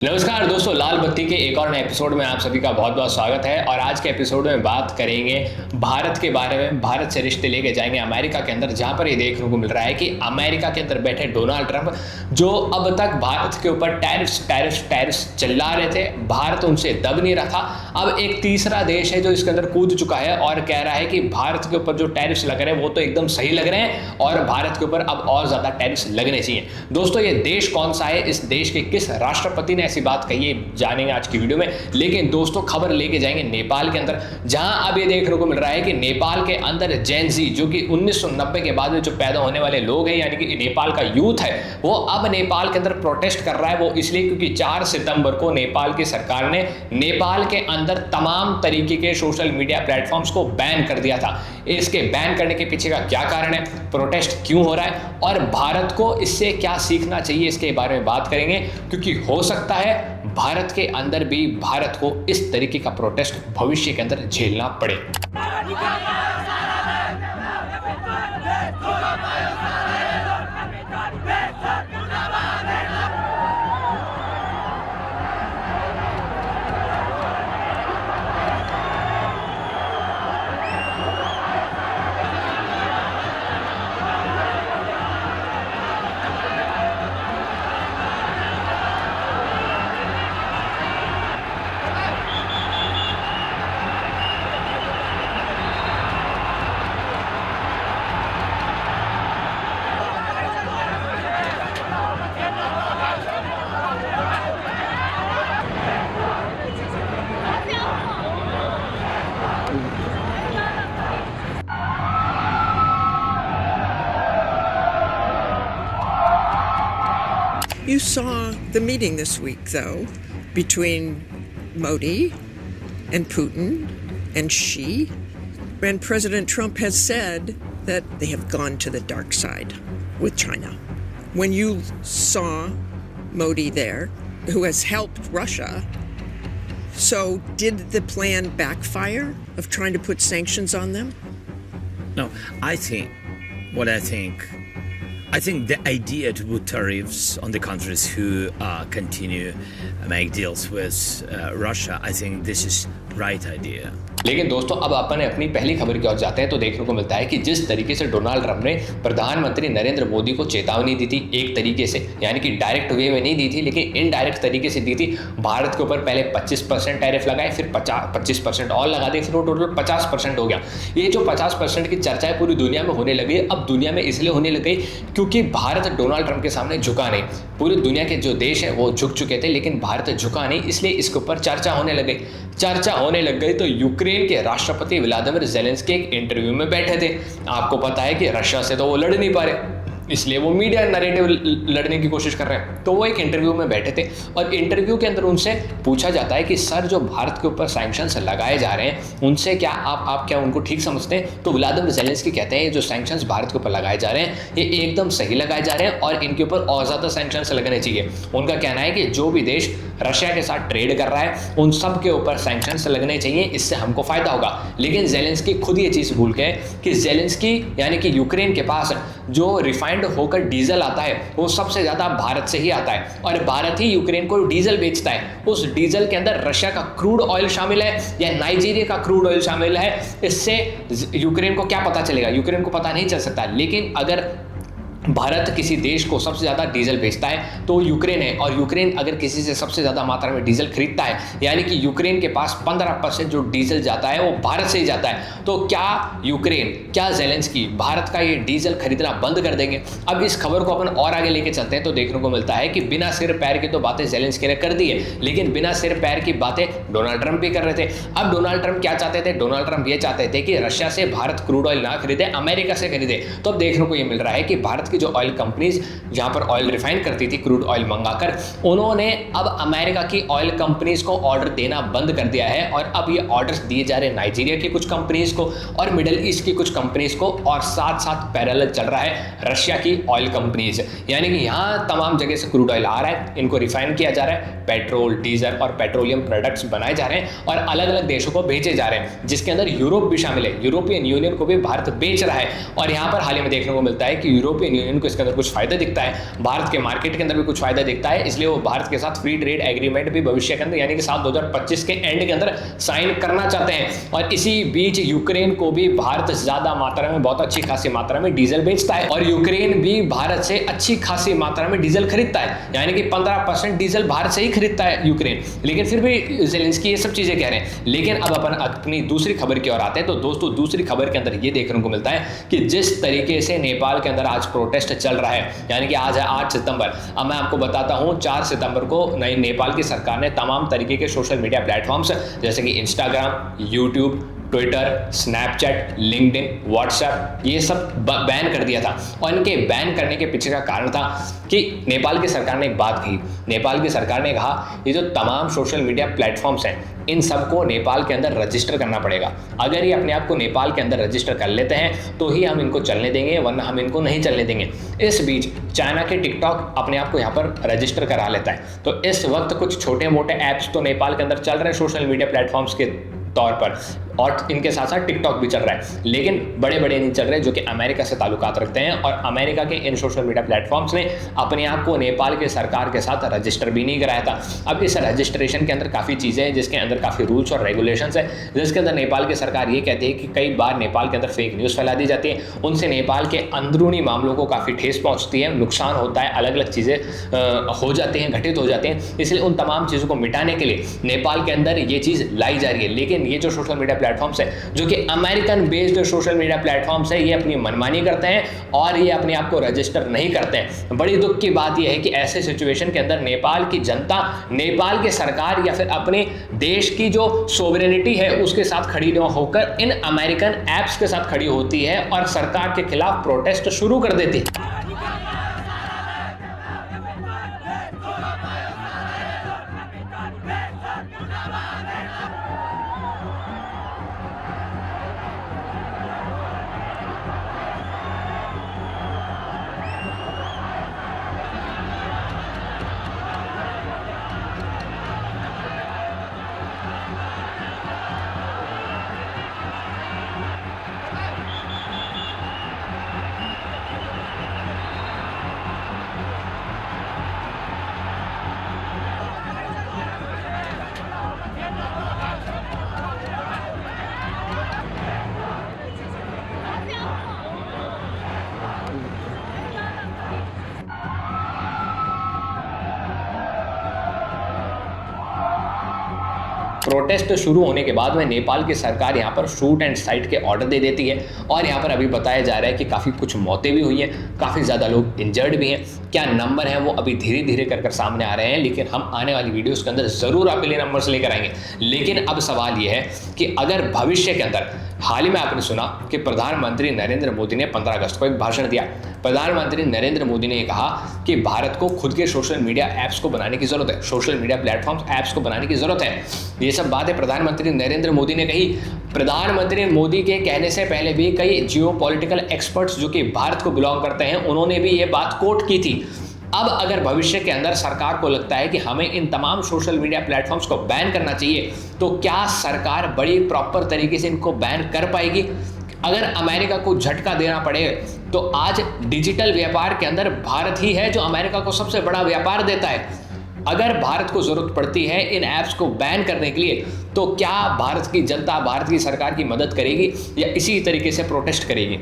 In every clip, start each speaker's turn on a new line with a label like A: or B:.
A: नमस्कार दोस्तों, लाल बत्ती के एक और नए एपिसोड में आप सभी का बहुत बहुत स्वागत है। और आज के एपिसोड में बात करेंगे भारत के बारे में। भारत से रिश्ते लेके जाएंगे अमेरिका के अंदर, जहां पर ये देखने को मिल रहा है कि अमेरिका के अंदर बैठे डोनाल्ड ट्रंप, जो अब तक भारत के ऊपर टैरिफ्स चिल्ला रहे थे, भारत उनसे दब नहीं रखा। अब एक तीसरा देश है जो इसके अंदर कूद चुका है और कह रहा है कि भारत के ऊपर जो टैरिफ्स लग रहे हैं वो तो एकदम सही लग रहे हैं और भारत के ऊपर अब और ज्यादा टैरिफ्स लगने चाहिए। दोस्तों, ये देश कौन सा है, इस देश के किस राष्ट्रपति ने ऐसी बात कही है, जानेंगे आज की वीडियो में। लेकिन दोस्तों, खबर लेके जाएंगे नेपाल के अंदर, जहां अब ये देखने को मिल रहा है कि नेपाल के अंदर जेन ज़ी, जो कि 1990 के बाद में जो पैदा होने वाले लोग हैं, यानी कि नेपाल का यूथ है, वो अब नेपाल के अंदर प्रोटेस्ट कर रहा है। वो इसलिए क्योंकि 4 सितंबर को नेपाल की सरकार ने नेपाल के अंदर तमाम तरीके के सोशल मीडिया प्लेटफॉर्म्स को बैन कर दिया था। इसके बैन करने के पीछे का क्या कारण है, प्रोटेस्ट क्यों हो रहा है और भारत को इससे क्या सीखना चाहिए, इसके बारे में बात करेंगे। क्योंकि हो सकता है भारत के अंदर भी भारत को इस तरीके का प्रोटेस्ट भविष्य के अंदर झेलना पड़े।
B: You saw the meeting this week, though, between Modi and Putin and Xi, and President Trump has said that they have gone to the dark side with China. When you saw Modi there, who has helped Russia, so did the plan backfire of trying to put sanctions on them?
C: No, I think the idea to put tariffs on the countries who continue make deals with Russia, I think this is right idea.
A: लेकिन दोस्तों, अब अपन अपनी पहली खबर की ओर जाते हैं तो देखने को मिलता है कि जिस तरीके से डोनाल्ड ट्रंप ने प्रधानमंत्री नरेंद्र मोदी को चेतावनी दी थी, एक तरीके से, यानी कि डायरेक्ट वे में नहीं दी थी लेकिन इनडायरेक्ट तरीके से दी थी। भारत के ऊपर पहले 25% टैरिफ लगाए, फिर 25% और लगा दिए, फिर वो टोटल 50% हो गया। ये जो 50% की चर्चा है पूरी दुनिया में होने लगी। अब दुनिया में इसलिए होने लगी क्योंकि भारत डोनाल्ड ट्रंप के सामने झुका नहीं। पूरी दुनिया के जो देश है वो झुक चुके थे लेकिन भारत झुका नहीं, इसलिए इसके ऊपर चर्चा होने लग गई। तो यूक्रेन के राष्ट्रपति व्लादिमीर ज़ेलेंस्की एक इंटरव्यू में बैठे थे। आपको पता है कि रशिया से तो वो लड़ नहीं पा रहे, इसलिए वो मीडिया नैरेटिव लड़ने की कोशिश कर रहे हैं। तो वो एक इंटरव्यू में बैठे थे और इंटरव्यू के अंदर उनसे पूछा जाता है कि सर, जो भारत के ऊपर सैंक्शंस लगाए जा रहे हैं उनसे क्या आप क्या उनको ठीक समझते हैं? तो व्लादिमीर ज़ेलेंस्की कहते हैं जो सैंक्शंस भारत के ऊपर लगाए जा रहे हैं ये एकदम सही लगाए जा रहे हैं और इनके ऊपर और ज़्यादा सैंक्शंस लगने चाहिए। उनका कहना है कि जो भी देश रशिया के साथ ट्रेड कर रहा है उन सब के ऊपर सैंक्शंस लगने चाहिए, इससे हमको फायदा होगा। लेकिन ज़ेलेंस्की खुद ये चीज़ भूल गए कि ज़ेलेंस्की यानी कि यूक्रेन के पास जो रिफाइंड होकर डीजल आता है वो सबसे ज्यादा भारत से ही आता है और भारत ही यूक्रेन को डीजल बेचता है। उस डीजल के अंदर रशिया का क्रूड ऑयल शामिल है या नाइजीरिया का क्रूड ऑयल शामिल है, इससे यूक्रेन को क्या पता चलेगा? यूक्रेन को पता नहीं चल सकता। लेकिन अगर भारत किसी देश को सबसे ज़्यादा डीजल बेचता है तो यूक्रेन है, और यूक्रेन अगर किसी से सबसे ज़्यादा मात्रा में डीजल खरीदता है, यानी कि यूक्रेन के पास 15% जो डीजल जाता है वो भारत से ही जाता है। तो क्या ज़ेलेंस्की भारत का ये डीजल खरीदना बंद कर देंगे? अब इस खबर को अपन और आगे लेके चलते हैं तो देखने को मिलता है कि बिना सिर पैर की तो बातें ज़ेलेंस्की ने कर दी है, लेकिन बिना सिर पैर की बातें डोनाल्ड ट्रंप भी कर रहे थे। अब डोनाल्ड ट्रंप क्या चाहते थे? डोनाल्ड ट्रंप ये चाहते थे कि रशिया से भारत क्रूड ऑयल ना खरीदे, अमेरिका से खरीदे। तो अब देखने को ये मिल रहा है कि भारत की जो ऑयल कंपनीज जहां पर ऑयल रिफाइन करती थी क्रूड ऑयल मंगाकर, उन्होंने अब अमेरिका की ऑयल कंपनीज को ऑर्डर देना बंद कर दिया है और अब ये ऑर्डर्स दिए जा रहे हैं नाइजीरिया की कुछ कंपनीज को और मिडिल ईस्ट की कुछ कंपनीज को, और साथ साथ पैरेलल चल रहा है रशिया की ऑयल कंपनीज, यानी कि यहाँ तमाम जगह से क्रूड ऑयल आ रहा है, इनको रिफाइन किया जा रहा है, पेट्रोल, डीजल और पेट्रोलियम प्रोडक्ट्स बनाए जा रहे हैं और अलग अलग देशों को भेजे जा रहे हैं, जिसके अंदर यूरोप भी शामिल है। यूरोपियन यूनियन को भी भारत बेच रहा है और यहाँ पर हाल ही में देखने को मिलता है कि यूरोपियन यूनियन को इसके अंदर कुछ फ़ायदा दिखता है, भारत के मार्केट के अंदर भी कुछ फ़ायदा दिखता है, इसलिए वो भारत के साथ फ्री ट्रेड एग्रीमेंट भी भविष्य के अंदर यानी कि साल 2025 के एंड के अंदर साइन करना चाहते हैं। और इसी बीच यूक्रेन को भी भारत ज़्यादा मात्रा में, बहुत अच्छी खासी मात्रा में डीजल बेचता है और यूक्रेन भी भारत से अच्छी खासी मात्रा में डीजल खरीदता है, यानी कि 15% डीजल भारत से ही खरीदता है यूक्रेन। लेकिन फिर भी ज़ेलेंस्की ये सब चीज़ें कह रहे हैं। लेकिन अब अपन अपनी दूसरी खबर की ओर आते हैं। तो दोस्तों, दूसरी खबर के अंदर ये देखने को मिलता है कि जिस तरीके से नेपाल के अंदर आज प्रोटेस्ट चल रहा है, यानी कि आज है 8 सितंबर। अब मैं आपको बताता हूँ 4 सितंबर को नई नेपाल की सरकार ने तमाम तरीके के सोशल मीडिया प्लेटफॉर्म्स जैसे कि Instagram, YouTube, Twitter, Snapchat, LinkedIn, WhatsApp, ये सब बैन कर दिया था। और इनके बैन करने के पीछे का कारण था कि नेपाल की सरकार ने एक बात कही। नेपाल की सरकार ने कहा ये जो तमाम सोशल मीडिया प्लेटफॉर्म्स हैं, इन सबको नेपाल के अंदर रजिस्टर करना पड़ेगा। अगर ये अपने आप को नेपाल के अंदर रजिस्टर कर लेते हैं तो ही हम इनको चलने देंगे, वरना हम इनको नहीं चलने देंगे। इस बीच चाइना के टिकटॉक अपने आप को यहाँ पर रजिस्टर करा लेता है। तो इस वक्त कुछ छोटे मोटे ऐप्स तो नेपाल के अंदर चल रहे हैं सोशल मीडिया प्लेटफॉर्म्स के तौर पर, और इनके साथ साथ टिकटॉक भी चल रहा है, लेकिन बड़े बड़े नहीं चल रहे जो कि अमेरिका से ताल्लुकात रखते हैं। और अमेरिका के इन सोशल मीडिया प्लेटफॉर्म्स ने अपने आप को नेपाल के सरकार के साथ रजिस्टर भी नहीं कराया था। अब इस रजिस्ट्रेशन के अंदर काफ़ी चीज़ें हैं, जिसके अंदर काफ़ी रूल्स और रेगुलेशंस है, जिसके अंदर नेपाल की सरकार ये कहती है कि कई बार नेपाल के अंदर फेक न्यूज़ फैला दी जाती है, उनसे नेपाल के अंदरूनी मामलों को काफ़ी ठेस पहुँचती है, नुकसान होता है, अलग अलग चीज़ें हो जाती हैं, घटित हो जाते हैं। इसलिए उन तमाम चीज़ों को मिटाने के लिए नेपाल के अंदर ये चीज़ लाई जा रही है। लेकिन ये जो सोशल मीडिया प्लेटफॉर्म्स है, जो कि American based social media platforms है, ये अपनी मनमानी करते हैं और ये अपने आप को रजिस्टर नहीं करते हैं। बड़ी दुख की बात यह है कि ऐसे सिचुएशन के अंदर नेपाल की जनता, नेपाल की सरकार या फिर अपने देश की जो सोवरेनिटी है उसके साथ खड़ी न होकर इन अमेरिकन ऐप्स के साथ खड़ी होती है और सरकार के खिलाफ प्रोटेस्ट शुरू कर देती है। प्रोटेस्ट शुरू होने के बाद में नेपाल की सरकार यहाँ पर शूट एंड साइट के ऑर्डर दे देती है और यहाँ पर अभी बताया जा रहा है कि काफ़ी कुछ मौतें भी हुई हैं, काफ़ी ज़्यादा लोग इंजर्ड भी हैं। क्या नंबर है वो अभी धीरे धीरे कर सामने आ रहे हैं, लेकिन हम आने वाली वीडियोस के अंदर ज़रूर आपके लिए नंबर्स लेकर आएंगे। लेकिन अब सवाल ये है कि अगर भविष्य के अंदर, हाल ही में आपने सुना कि प्रधानमंत्री नरेंद्र मोदी ने 15 अगस्त को एक भाषण दिया। प्रधानमंत्री नरेंद्र मोदी ने कहा कि भारत को खुद के सोशल मीडिया ऐप्स को बनाने की ज़रूरत है, सोशल मीडिया प्लेटफॉर्म्स ऐप्स को बनाने की ज़रूरत है। ये सब बातें प्रधानमंत्री नरेंद्र मोदी ने कही। प्रधानमंत्री मोदी के कहने से पहले भी कई जियोपॉलिटिकल एक्सपर्ट्स जो कि भारत को बिलोंग करते हैं, उन्होंने भी ये बात कोट की थी। अब अगर भविष्य के अंदर सरकार को लगता है कि हमें इन तमाम सोशल मीडिया प्लेटफॉर्म्स को बैन करना चाहिए, तो क्या सरकार बड़ी प्रॉपर तरीके से इनको बैन कर पाएगी? अगर अमेरिका को झटका देना पड़े तो आज डिजिटल व्यापार के अंदर भारत ही है जो अमेरिका को सबसे बड़ा व्यापार देता है। अगर भारत को जरूरत पड़ती है इन ऐप्स को बैन करने के लिए, तो क्या भारत की जनता, भारत की सरकार की मदद करेगी या इसी तरीके से प्रोटेस्ट करेगी?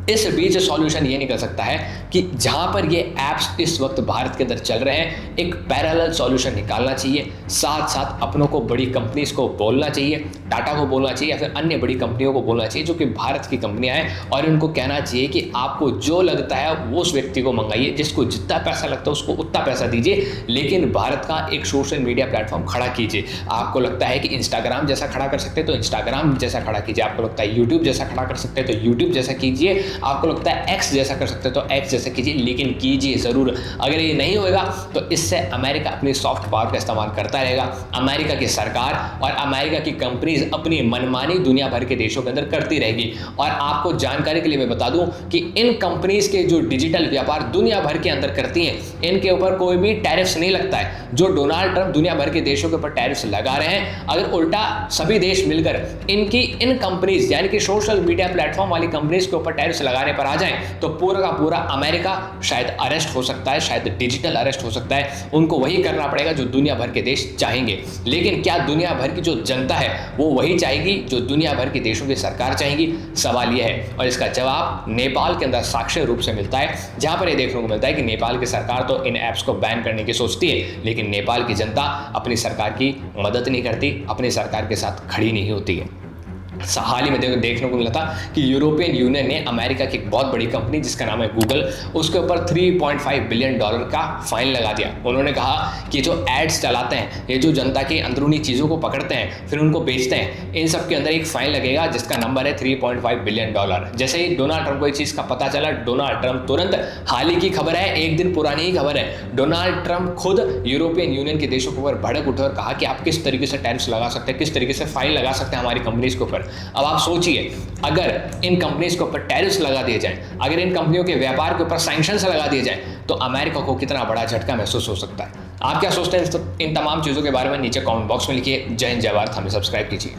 A: इस बीच सॉल्यूशन ये निकल सकता है कि जहाँ पर ये ऐप्स इस वक्त भारत के अंदर चल रहे हैं, एक पैरेलल सॉल्यूशन निकालना चाहिए। साथ साथ अपनों को, बड़ी कंपनीज को बोलना चाहिए, टाटा को बोलना चाहिए या फिर अन्य बड़ी कंपनियों को बोलना चाहिए जो कि भारत की कंपनियां हैं, और उनको कहना चाहिए कि आपको जो लगता है वो उस व्यक्ति को मंगाइए, जिसको जितना पैसा लगता है उसको उतना पैसा दीजिए, लेकिन भारत का एक सोशल मीडिया प्लेटफॉर्म खड़ा कीजिए। आपको लगता है कि इंस्टाग्राम जैसा खड़ा कर सकते हैं तो इंस्टाग्राम जैसा खड़ा कीजिए, आपको लगता है यूट्यूब जैसा खड़ा कर सकते हैं तो यूट्यूब जैसा कीजिए, आपको लगता है एक्स जैसा कर सकते हैं तो एक्स जैसा कीजिए, लेकिन कीजिए ज़रूर। अगर ये नहीं होगा तो इससे अमेरिका अपनी सॉफ्ट पावर का इस्तेमाल करता रहेगा। अमेरिका की सरकार और अमेरिका की कंपनीज अपनी मनमानी दुनिया भर के देशों के अंदर करती रहेगी। और आपको जानकारी के लिए मैं बता दूं कि इन कंपनीज के जो डिजिटल व्यापार दुनिया भर के अंदर करती हैं, इनके ऊपर कोई भी टैरिफ्स नहीं लगता है। जो डोनाल्ड ट्रंप दुनिया भर के देशों के ऊपर टैरिफ्स लगा रहे हैं, अगर उल्टा सभी देश मिलकर इनकी इन कंपनीज यानी कि सोशल मीडिया प्लेटफॉर्म वाली कंपनीज के ऊपर टैरिफ्स लगाने पर आ जाएं तो पूरा का पूरा अमेरिका शायद अरेस्ट हो सकता है, शायद डिजिटल अरेस्ट हो सकता है। उनको वही करना पड़ेगा जो दुनिया भर के देश चाहेंगे। लेकिन क्या दुनिया भर की जो जनता है वो वही चाहेगी जो दुनिया भर के देशों की सरकार चाहेंगी? सवाल यह है, और इसका जवाब नेपाल के अंदर साक्ष्य रूप से मिलता है, जहां पर यह देखने को मिलता है कि नेपाल की सरकार तो इन ऐप्स को बैन करने की सोचती है, लेकिन नेपाल की जनता अपनी सरकार की मदद नहीं करती, अपनी सरकार के साथ खड़ी नहीं होती है। हाल ही में देखने को मिला था कि यूरोपियन यूनियन ने अमेरिका की एक बहुत बड़ी कंपनी जिसका नाम है गूगल, उसके ऊपर $3.5 बिलियन का फाइन लगा दिया। उन्होंने कहा कि जो एड्स चलाते हैं, ये जो जनता की अंदरूनी चीज़ों को पकड़ते हैं फिर उनको बेचते हैं, इन सब के अंदर एक फाइन लगेगा जिसका नंबर है $3.5 बिलियन। जैसे ही डोनाल्ड ट्रंप को इस चीज़ का पता चला, डोनाल्ड ट्रंप तुरंत, हाल ही की खबर है, एक दिन पुरानी ही खबर है, डोनाल्ड ट्रंप खुद यूरोपियन यूनियन के देशों के ऊपर भड़क उठे और कहा कि आप किस तरीके से टैरिफ्स लगा सकते हैं, किस तरीके से फाइन लगा सकते हैं हमारी कंपनीज के ऊपर। अब आप सोचिए, अगर इन कंपनीज के ऊपर टैरिफ्स लगा दिए जाएं, अगर इन कंपनियों के व्यापार के ऊपर सैंक्शंस लगा दिए जाएं, तो अमेरिका को कितना बड़ा झटका महसूस हो सकता है। आप क्या सोचते हैं इन तमाम चीज़ों के बारे में? नीचे कमेंट बॉक्स में लिखिए। जय हिंद, जय भारत, हमें सब्सक्राइब कीजिए।